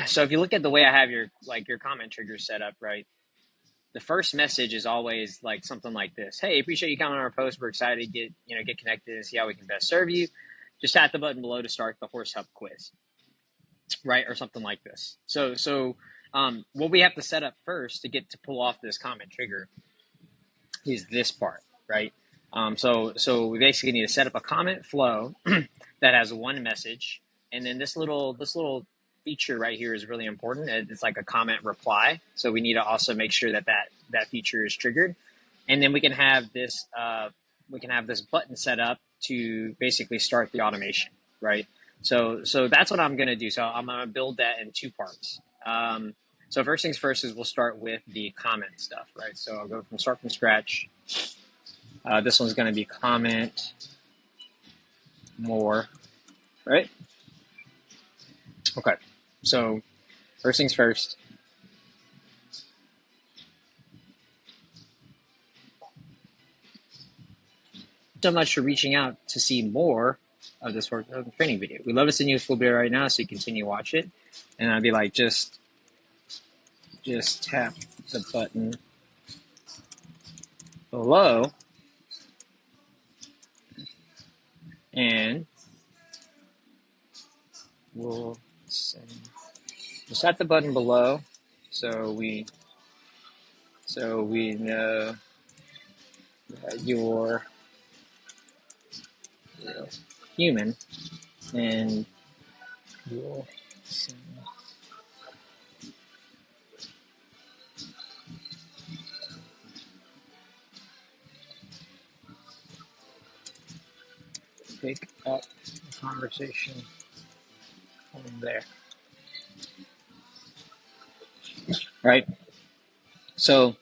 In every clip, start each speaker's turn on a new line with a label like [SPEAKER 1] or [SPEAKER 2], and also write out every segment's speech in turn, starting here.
[SPEAKER 1] So if you look at the way I have your comment trigger set up, right? The first message is always like something like this: "Hey, appreciate you commenting on our post. We're excited to get connected and see how we can best serve you. Just tap the button below to start the horse hub quiz," right? Or something like this. So what we have to set up first to pull off this comment trigger is this part, right? So we basically need to set up a comment flow that has one message, and then this little feature right here is really important. It's like a comment reply, so we need to also make sure that feature is triggered, and then we can have this button set up to basically start the automation, right? So that's what I'm going to do. So I'm going to build that in two parts. So first things first is we'll start with the comment stuff, right? So I'll go start from scratch. This one's going to be comment more, right? Okay. So first things first. So much for reaching out to see more of this work training video. We'd love to send you a full video right now so you continue to watch it. And I'd be like, just tap the button below and we'll send. Just tap the button below so we know that you're human and you'll send. Pick up the conversation from there. Right? So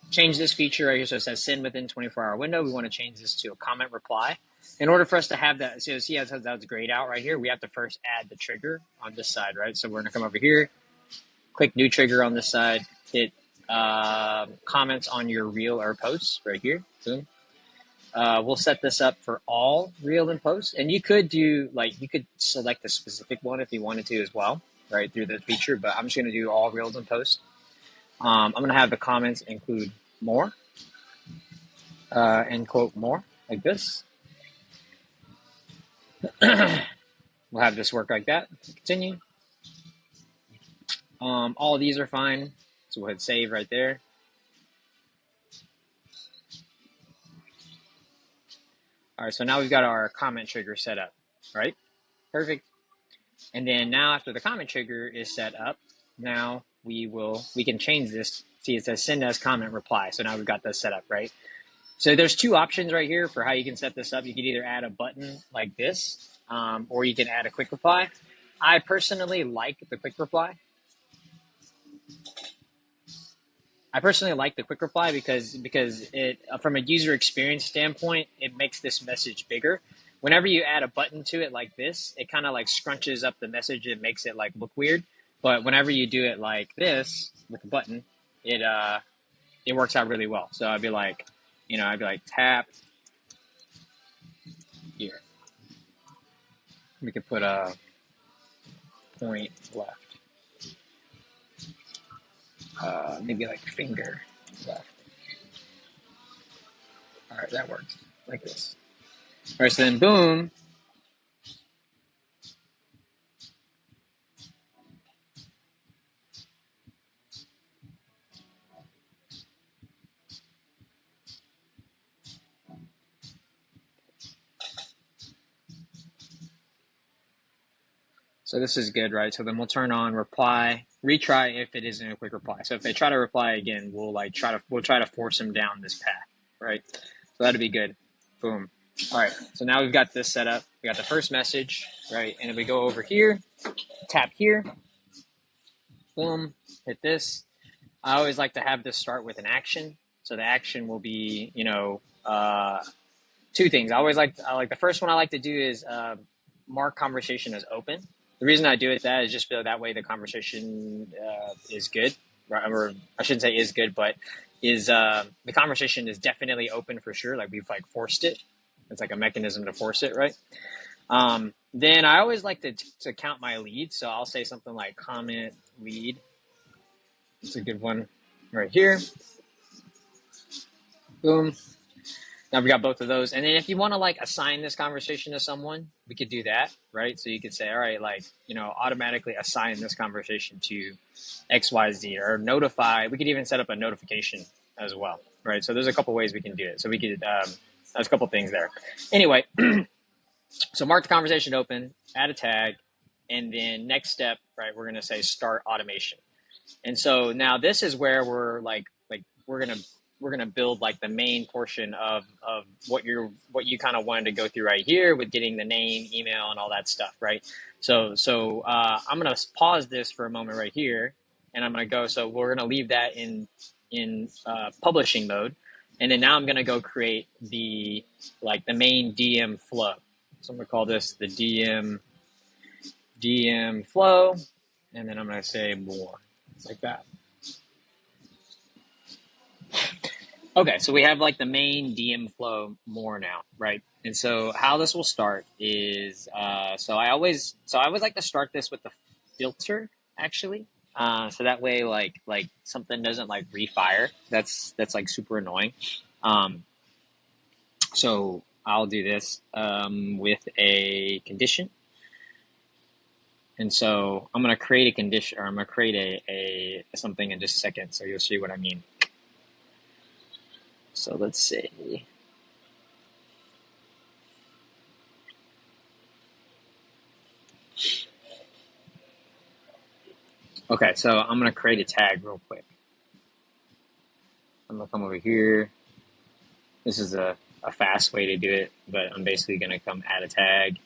[SPEAKER 1] change this feature right here. So it says send within 24-hour window. We want to change this to a comment reply. In order for us to have that, so see how that's grayed out right here, we have to first add the trigger on this side, right? So we're going to come over here, click new trigger on this side, hit comments on your reel or posts right here. Boom. We'll set this up for all reel and posts, and you could select a specific one if you wanted to as well, right, through the feature. But I'm just going to do all reels and posts. I'm going to have the comments include more and quote more like this. We'll have this work like that. Continue. All of these are fine, so we'll hit save right there. All right, so now we've got our comment trigger set up, right? Perfect. And then now after the comment trigger is set up, now we can change this. See, it says send as comment reply. So now we've got this set up, right? So there's two options right here for how you can set this up. You can either add a button like this, or you can add a quick reply. I personally like the quick reply. because it, from a user experience standpoint, it makes this message bigger. Whenever you add a button to it like this, it kind of like scrunches up the message and makes it like look weird. But whenever you do it like this with the button, it works out really well. So I'd be like tap here. We could put a point left. Maybe like finger left. All right, that works like this. All right, so then boom. So this is good, right? So then we'll turn on reply, retry if it isn't a quick reply. So if they try to reply again, we'll try to force them down this path, right? So that'd be good. Boom. All right. So now we've got this set up. We got the first message, right? And then we go over here, tap here, boom, hit this. I always like to have this start with an action. So the action will be, two things. I like the first one I like to do is mark conversation as open. The reason I do it that is just so that way the conversation is good, right? Or I shouldn't say is good, but is the conversation is definitely open for sure. Like we've like forced it. It's like a mechanism to force it, right? Then I always like to count my leads. So I'll say something like comment lead. It's a good one right here. Boom. Now we got both of those. And then if you want to like assign this conversation to someone, we could do that, right? So you could say, all right, like, automatically assign this conversation to XYZ or notify. We could even set up a notification as well, right? So there's a couple ways we can do it. So we could, there's a couple things there. Anyway, so mark the conversation open, add a tag, and then next step, right, we're going to say start automation. And so now this is where we're like we're gonna build like the main portion of what you kind of wanted to go through right here with getting the name, email, and all that stuff, right? So I'm gonna pause this for a moment right here, and I'm gonna go. So we're gonna leave that in publishing mode, and then now I'm gonna go create the main DM flow. So I'm gonna call this the DM flow, and then I'm gonna say more like that. Okay, so we have like the main DM flow more now, right? And so how this will start is so I always like to start this with the filter actually. So that way like something doesn't like refire. That's like super annoying. So I'll do this with a condition. And so I'm gonna create a condition, or I'm gonna create a something in just a second, so you'll see what I mean. So let's see. Okay, so I'm gonna create a tag real quick. I'm gonna come over here. This is a fast way to do it, but I'm basically gonna come add a tag.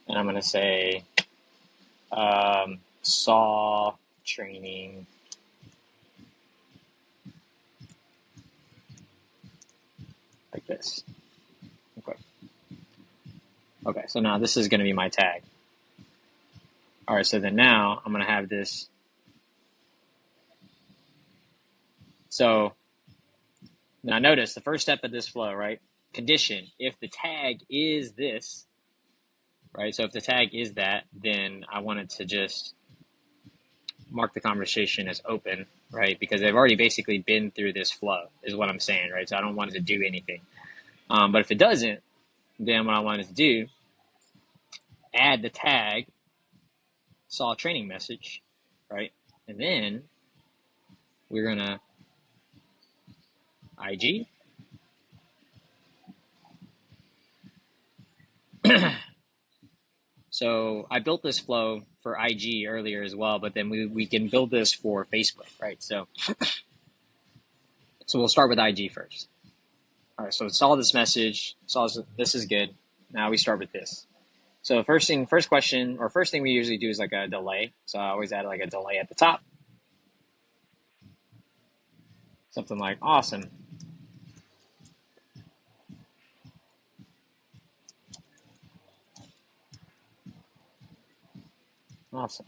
[SPEAKER 1] And I'm gonna say saw training like this. Okay. Okay, so now this is gonna be my tag. All right, so then now I'm gonna have this. So now notice the first step of this flow, right? Condition, if the tag is this, right? So if the tag is that, then I wanted to just mark the conversation as open, right? Because they've already basically been through this flow, is what I'm saying, right? So I don't want it to do anything. But if it doesn't, then what I want it to do, add the tag, saw training message, right? And then we're gonna IG. So I built this flow for IG earlier as well, but then we can build this for Facebook, right? So we'll start with IG first. All right, so it saw this message, saw this is good. Now we start with this. So first thing we usually do is like a delay. So I always add like a delay at the top. Something like awesome. Awesome.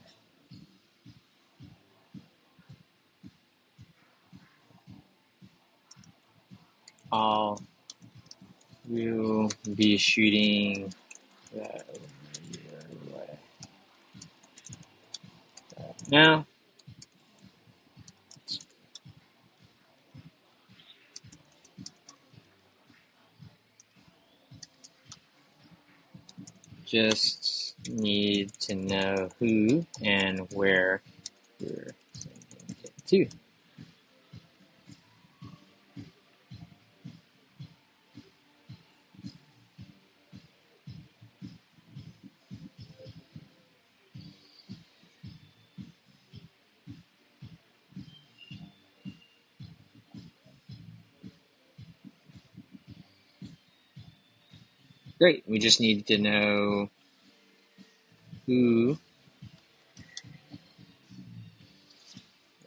[SPEAKER 1] We'll be shooting now. Just need to know who and where you're sending it to. Great. We just need to know who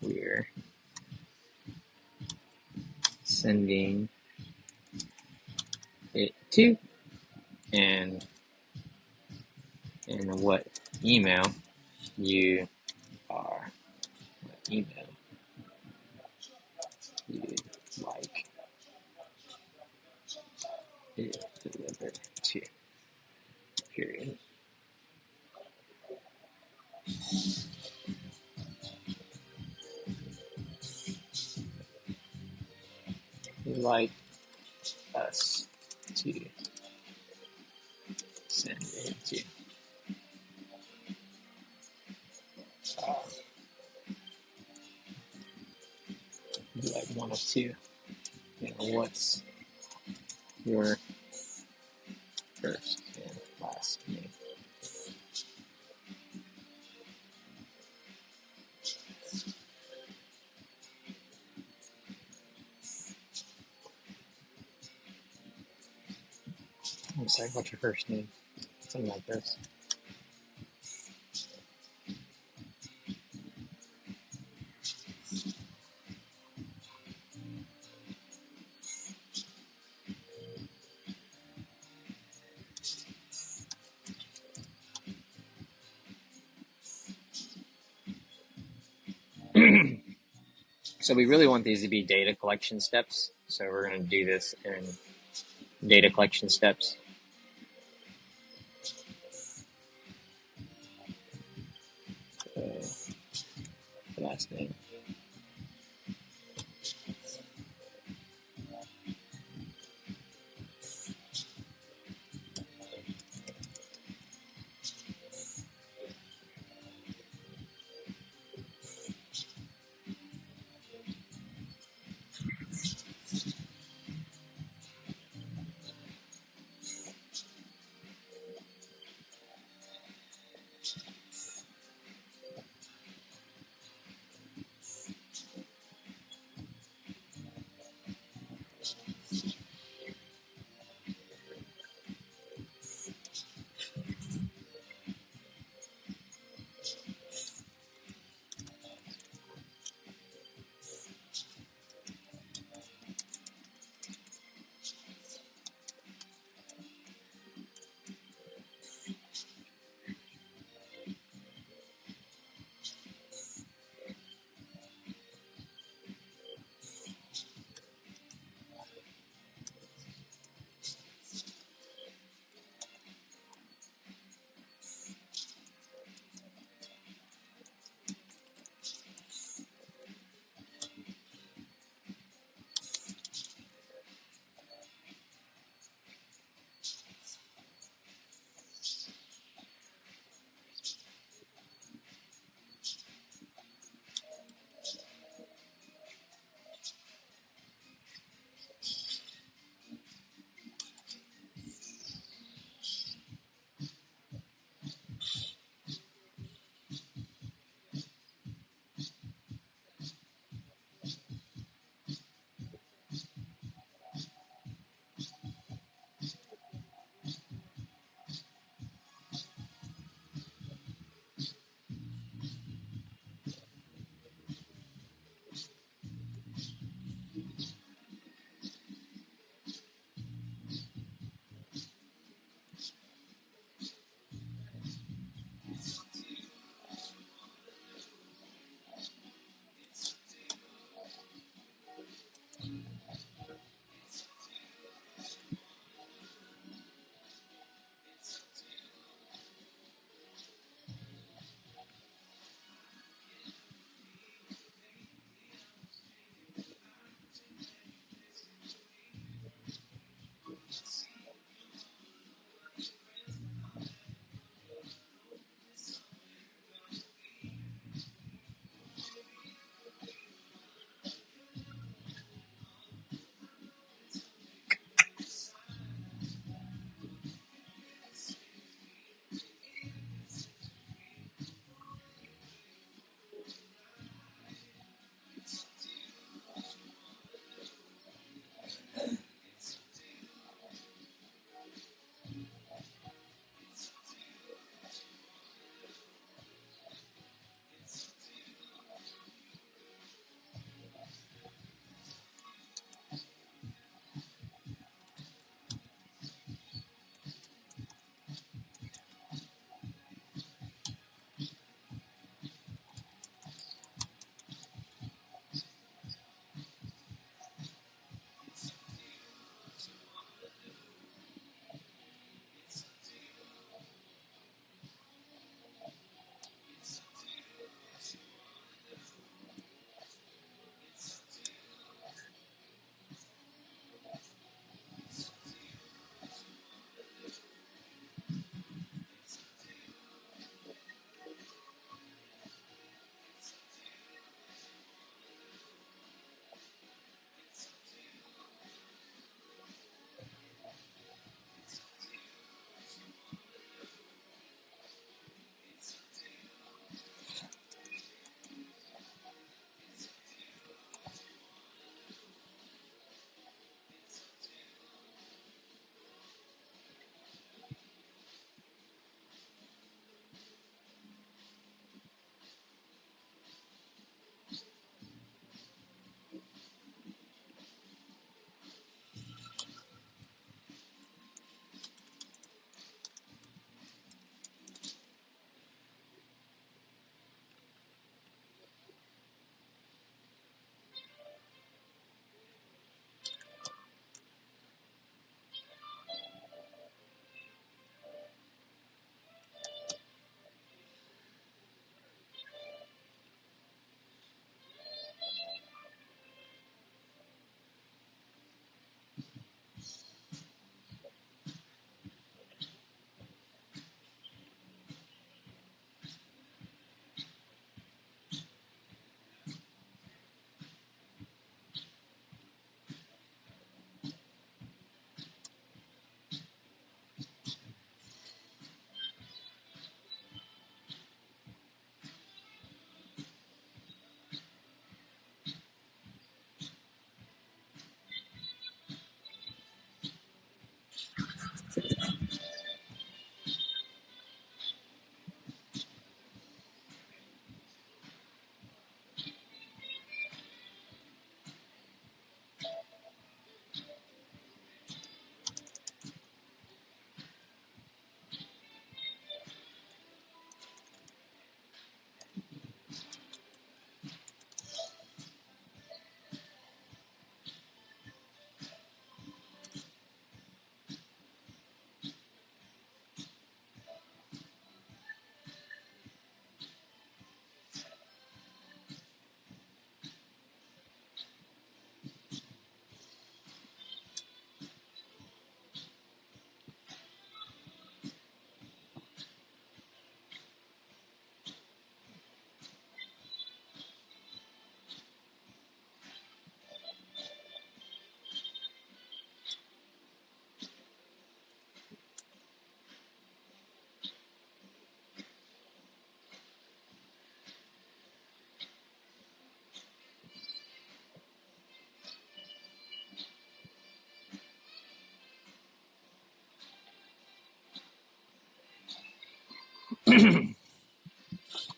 [SPEAKER 1] we're sending it to and what email you are, what email you'd like it delivered to. period. We'd like us to send it to be like one of two. What's your first and last name? I'm sorry, what's your first name? Something like this. So we really want these to be data collection steps. So we're going to do this in data collection steps. Last name.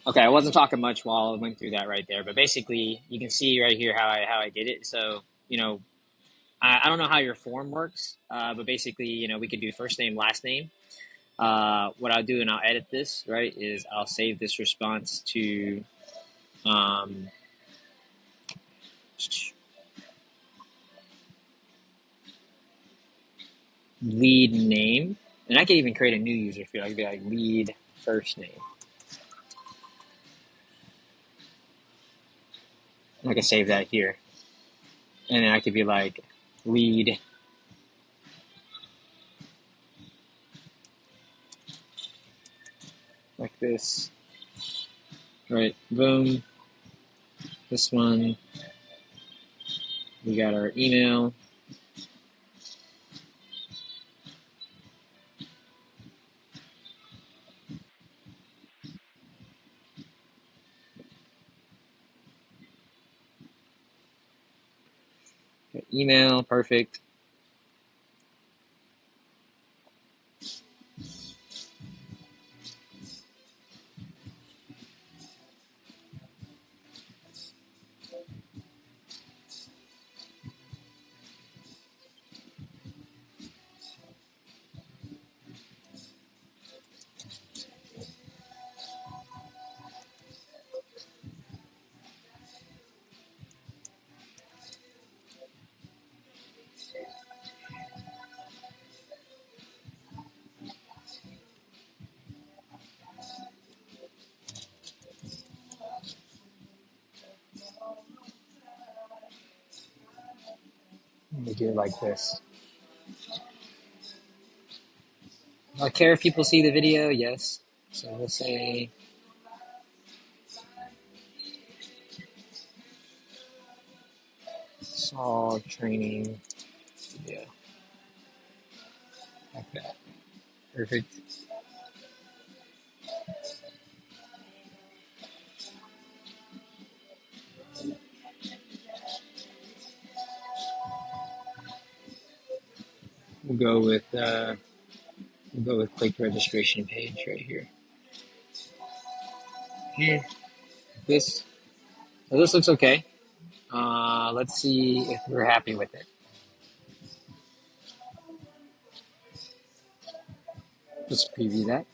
[SPEAKER 1] Okay, I wasn't talking much while I went through that right there, but basically you can see right here how I did it. So, I don't know how your form works, but basically, we could do first name, last name. What I'll do, and I'll edit this, right, is I'll save this response to um, lead name. And I could even create a new user field. I could be like lead first name. And I can save that here. And then I could be like lead like this. Right, boom. This one, we got our email. Email, perfect. Let me do it like this. Do I care if people see the video? Yes. So we'll say saw training video. Like that. Perfect. We'll go with click registration page right here. Here. This. So this looks okay. Let's see if we're happy with it. Let's preview that.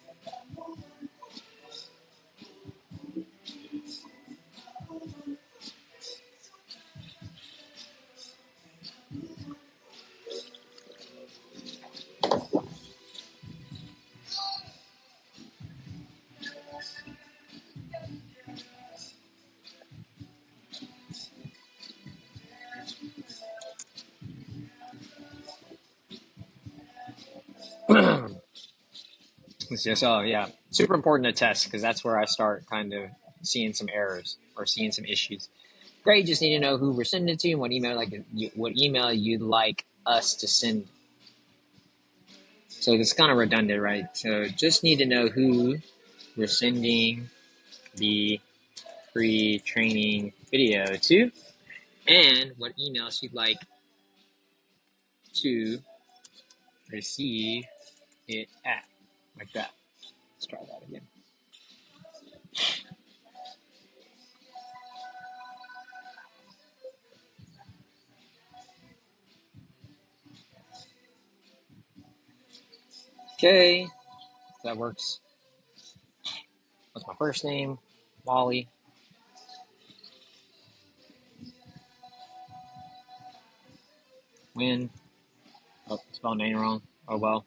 [SPEAKER 1] So yeah, super important to test because that's where I start kind of seeing some errors or seeing some issues. Great, just need to know who we're sending it to and what email you'd like us to send. So it's kind of redundant, right? So just need to know who we're sending the free training video to and what emails you'd like to receive it at. Like that. Let's try that again. Okay, that works. What's my first name? Wally. When? Oh, spelled name wrong. Oh well.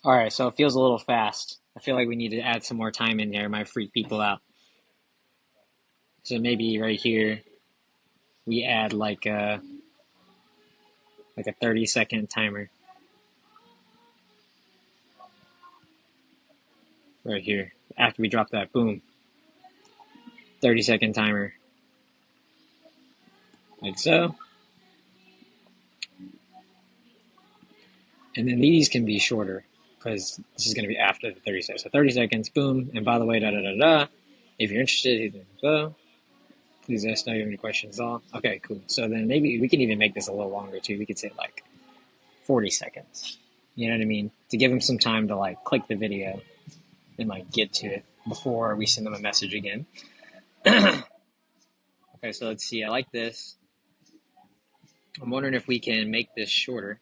[SPEAKER 1] All right, so it feels a little fast. I feel like we need to add some more time in there. It might freak people out. So maybe right here we add like a 30-second timer right here after we drop that boom. 30-second timer, like so. And then these can be shorter because this is going to be after the 30 seconds. So 30 seconds, boom. And by the way, if you're interested, please let us know if you have any questions. All okay, cool. So then maybe we can even make this a little longer too. We could say like 40 seconds. You know what I mean? To give them some time to like click the video and like get to it before we send them a message again. Okay, so let's see. I like this. I'm wondering if we can make this shorter.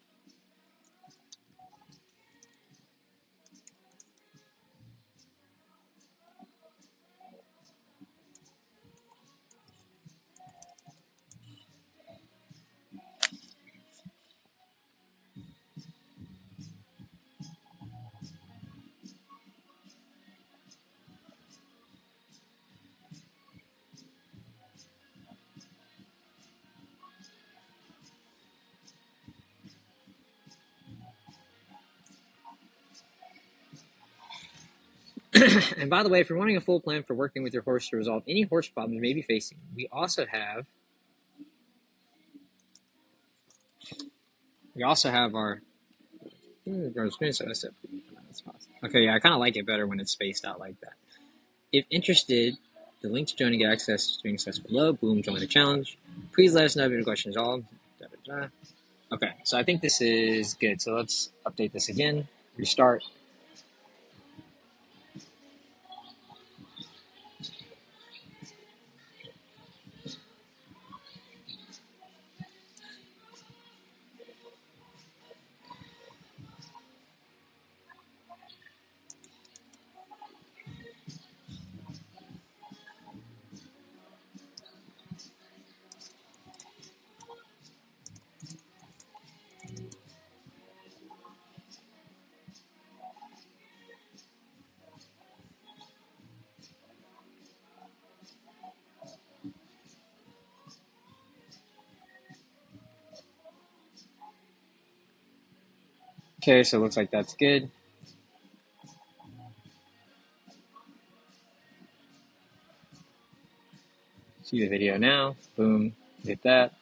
[SPEAKER 1] And by the way, if you're wanting a full plan for working with your horse to resolve any horse problems you may be facing, we also have our okay, yeah, I kind of like it better when it's spaced out like that. If interested, the link to join and get access to doing steps below. Boom, join the challenge. Please let us know if you have any questions at all. Okay, so I think this is good. So let's update this again. Restart. Okay, so it looks like that's good. See the video now. Boom, hit that.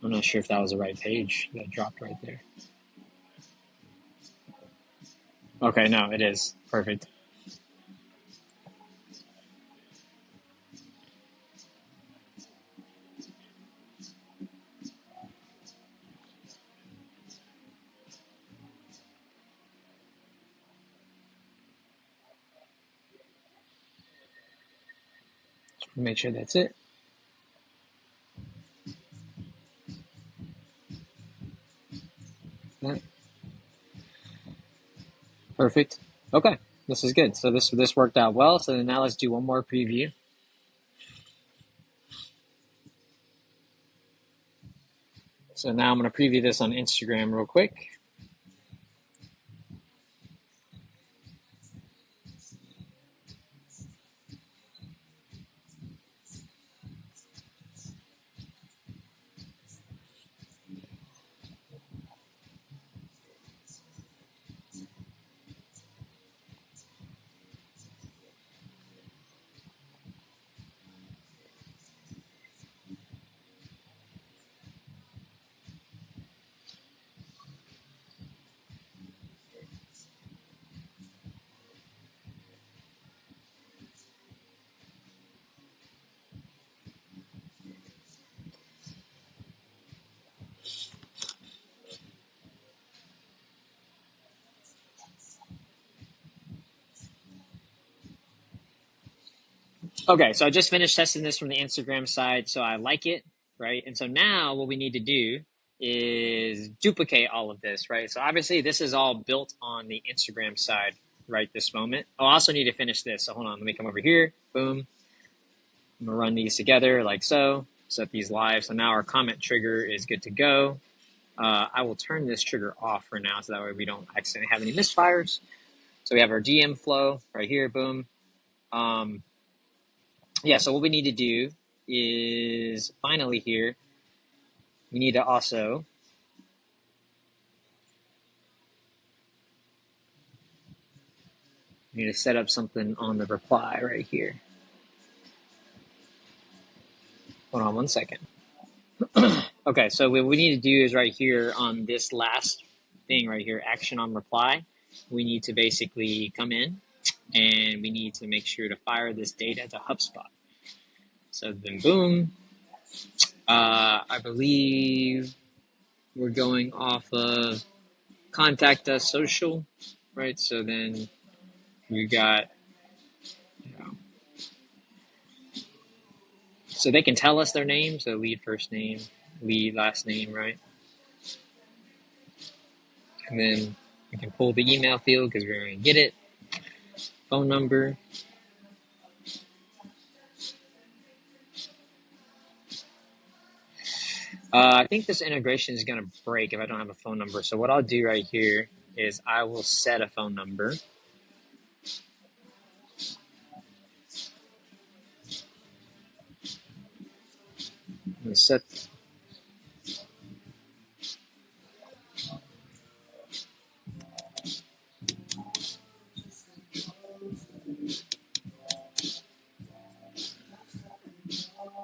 [SPEAKER 1] I'm not sure if that was the right page that dropped right there. Okay, no, it is. Perfect. Make sure that's it. Perfect. Okay, this is good. So this worked out well. So now let's do one more preview. So now I'm going to preview this on Instagram real quick. Okay, so I just finished testing this from the Instagram side, so I like it, right? And so now what we need to do is duplicate all of this, right? So obviously this is all built on the Instagram side right this moment. I also need to finish this. So hold on, let me come over here. Boom. I'm gonna run these together like so. Set these live. So now our comment trigger is good to go. I will turn this trigger off for now so that way we don't accidentally have any misfires. So we have our DM flow right here, boom. Yeah, so what we need to do is finally here, we need to also set up something on the reply right here. Hold on one second. Okay, so what we need to do is right here on this last thing right here, action on reply, we need to basically come in and we need to make sure to fire this data to HubSpot. So then boom, I believe we're going off of contact us social, right? So then we got, you know, so they can tell us their name. So lead first name, lead last name, right? And then we can pull the email field because we're going to get it. Phone number. I think this integration is going to break if I don't have a phone number. So what I'll do right here is I will set a phone number. Set.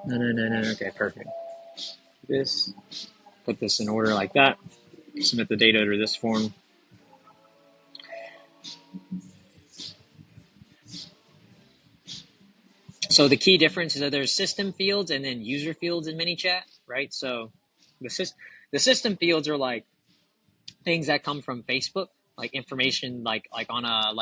[SPEAKER 1] No. Okay, perfect. This. Put this in order like that. Submit the data to this form. So the key difference is that there's system fields and then user fields in ManyChat, right? So the system fields are like things that come from Facebook, like information, like on a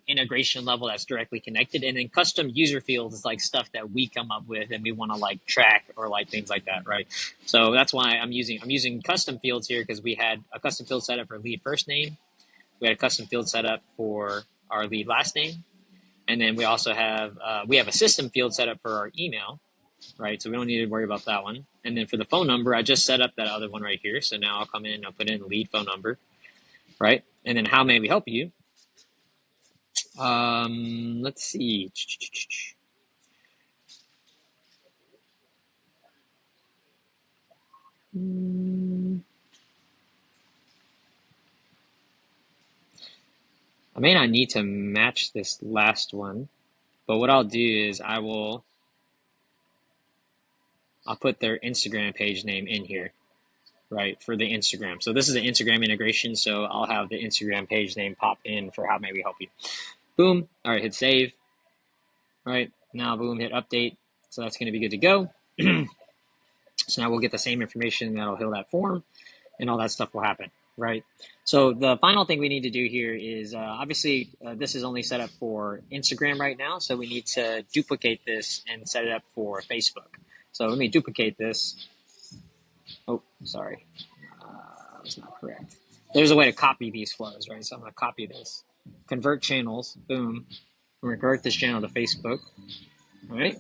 [SPEAKER 1] integration level that's directly connected, and then custom user fields is like stuff that we come up with and we want to like track or like things like that, right? So that's why I'm using custom fields here because we had a custom field set up for lead first name, we had a custom field set up for our lead last name, and then we also have a system field set up for our email, right? So we don't need to worry about that one. And then for the phone number, I just set up that other one right here. So now I'll come in, I'll put in lead phone number, right? And then how may we help you? Let's see. I may not need to match this last one, but what I'll do is I'll put their Instagram page name in here, right, for the Instagram. So this is an Instagram integration, so I'll have the Instagram page name pop in for how may we help you. Boom. All right, hit save. All right, now boom, hit update. So that's going to be good to go. So now we'll get the same information that'll fill that form and all that stuff will happen, right? So the final thing we need to do here is obviously this is only set up for Instagram right now. So we need to duplicate this and set it up for Facebook. So let me duplicate this. Oh, sorry. That's not correct. There's a way to copy these flows, right? So I'm going to copy this. Convert channels. Boom. I'm going to convert this channel to Facebook. All right.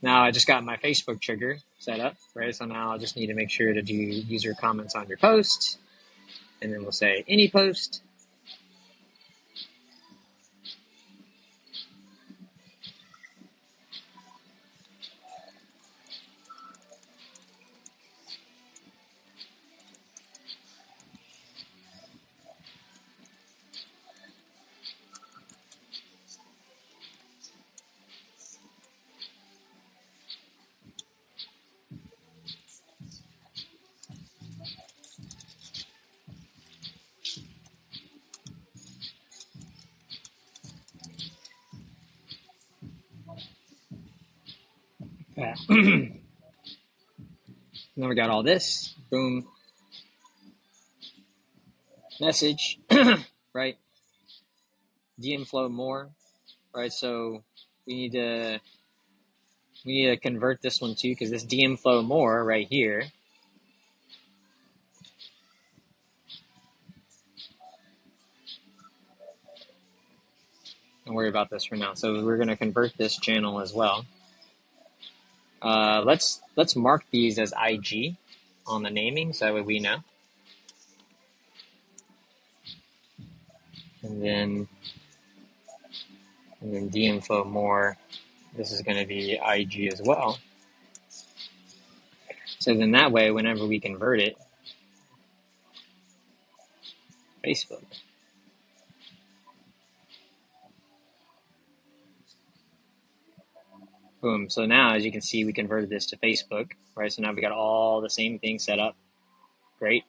[SPEAKER 1] Now I just got my Facebook trigger set up, right? So now I just need to make sure to do user comments on your post. And then we'll say any post. Yeah. Then we got all this. Boom. Message, right? DM flow more, right? So we need to convert this one too, because this DM flow more right here. Don't worry about this for now. So we're going to convert this channel as well. Let's mark these as IG on the naming, so that way we know. and then DM flow more. This is going to be IG as well. So then that way, whenever we convert it, Facebook. Boom. So now, as you can see, we converted this to Facebook, right? So now we got all the same things set up. Great.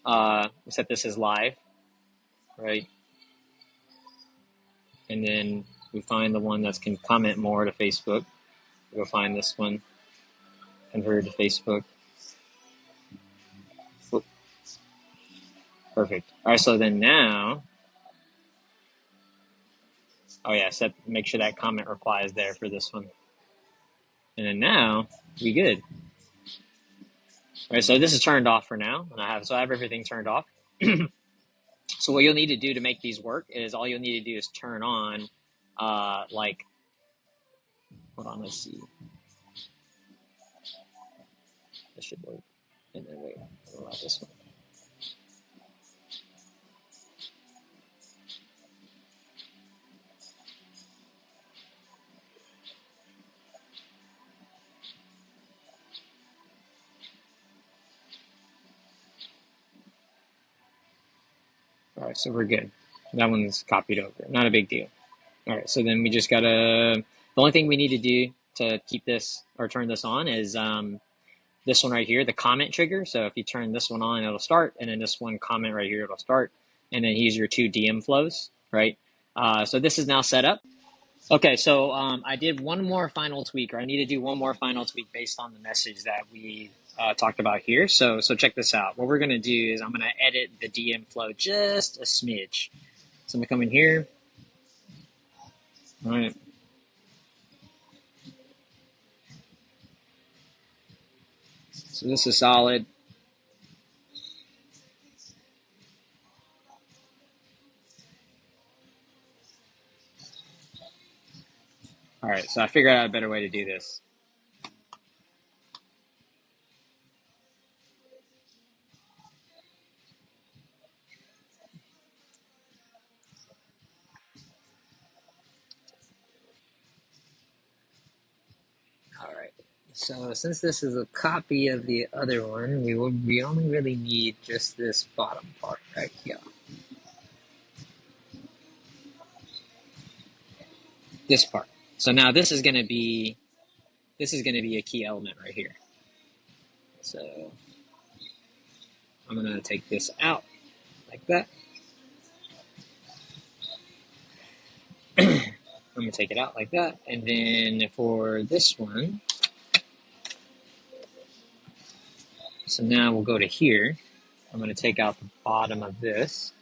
[SPEAKER 1] We set this as live, right? And then we find the one that can comment more to Facebook. We'll find this one, convert to Facebook. Whoop. Perfect. All right, so then now, oh yeah, make sure that comment reply is there for this one. And then now, we good. All right, so this is turned off for now, and I have everything turned off. So what you'll need to do to make these work is all you'll need to do is turn on, hold on, let's see. This should work. And then wait, what about this one? All right, so we're good. That one's copied over. Not a big deal. All right, so then we just gotta, the only thing we need to do to keep this or turn this on is this one right here, the comment trigger. So if you turn this one on, it'll start, and then this one comment right here, it'll start. And then here's your 2 DM flows, right? So this is now set up. Okay, so I did one more final tweak, or I need to do one more final tweak based on the message that we talked about here. So check this out. What we're going to do is I'm going to edit the DM flow just a smidge. So I'm going to come in here. All right. So this is solid. All right, so I figured out a better way to do this. All right. So since this is a copy of the other one, we only really need just this bottom part right here. This part. So now this is going to be a key element right here. So I'm going to take this out like that. I'm going to take it out like that. And then for this one, so now we'll go to here. I'm going to take out the bottom of this.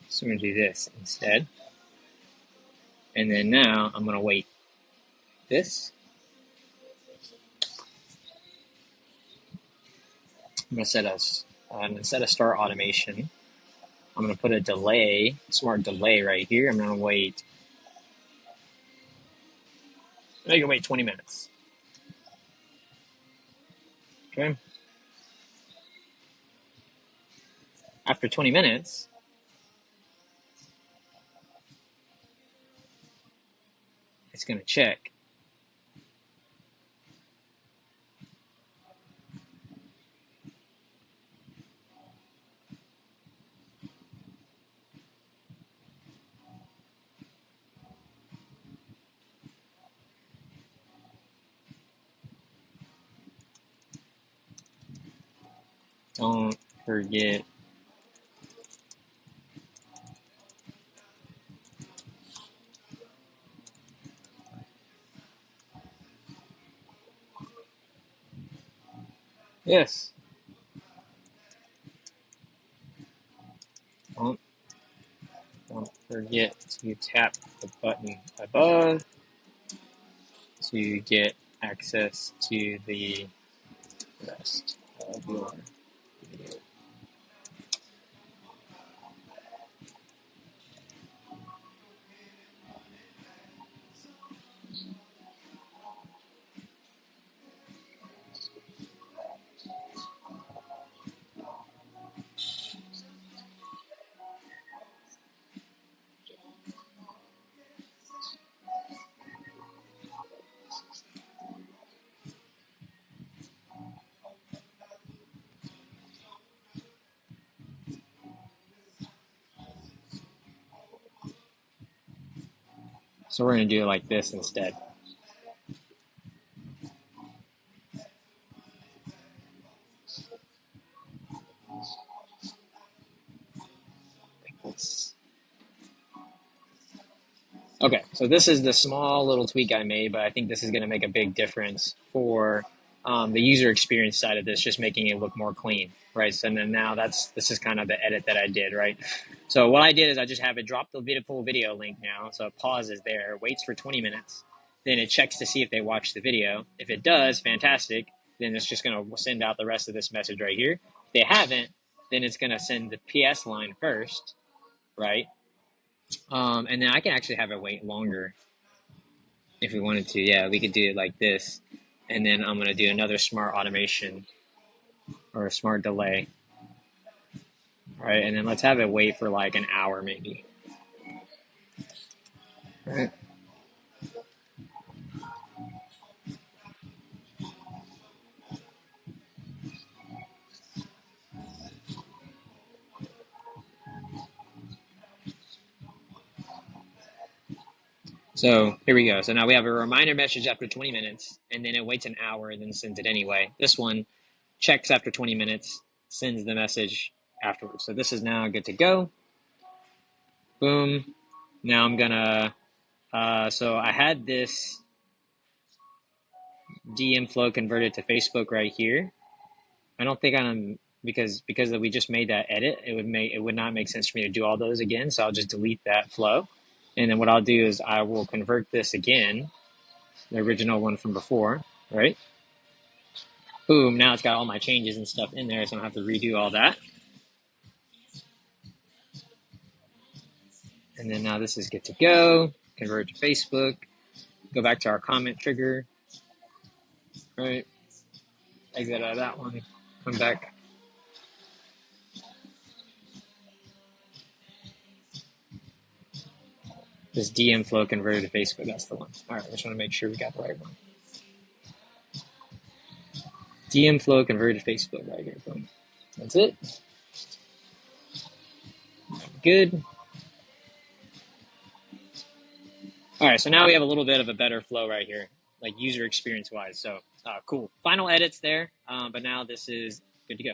[SPEAKER 1] So I'm going to do this instead. And then now I'm going to wait this. I'm going to set instead of start automation, I'm going to put a delay, smart delay right here. I'm going to wait. I can wait 20 minutes. Okay. After 20 minutes, it's going to check. Don't forget this. Don't forget to tap the button above to get access to the rest of your video. So we're going to do it like this instead. Okay, so this is the small little tweak I made, but I think this is going to make a big difference for the user experience side of this, just making it look more clean, right? So then now this is kind of the edit that I did, right? So what I did is I just have it drop the full video link now. So it pauses there, waits for 20 minutes, then it checks to see if they watch the video. If it does, fantastic. Then it's just going to send out the rest of this message right here. If they haven't, then it's going to send the PS line first, right? And then I can actually have it wait longer if we wanted to. Yeah, we could do it like this. And then I'm going to do another smart automation or a smart delay. All right, and then let's have it wait for like an hour maybe. All right. So here we go. So now we have a reminder message after 20 minutes, and then it waits an hour and then sends it anyway. This one checks after 20 minutes, sends the message afterwards. So this is now good to go. Boom. Now I'm gonna, so I had this DM flow converted to Facebook right here. I don't think I'm, because we just made that edit, it would not make sense for me to do all those again. So I'll just delete that flow. And then what I'll do is I will convert this again, the original one from before, right? Boom, now it's got all my changes and stuff in there, so I don't have to redo all that. And then now this is good to go. Convert to Facebook. Go back to our comment trigger, right? Exit out of that one. Come back. This DM flow converted to Facebook, that's the one. All right, I just want to make sure we got the right one. DM flow converted to Facebook right here. Boom. That's it. Good. All right, so now we have a little bit of a better flow right here, like user experience wise. So cool. Final edits there, but now this is good to go.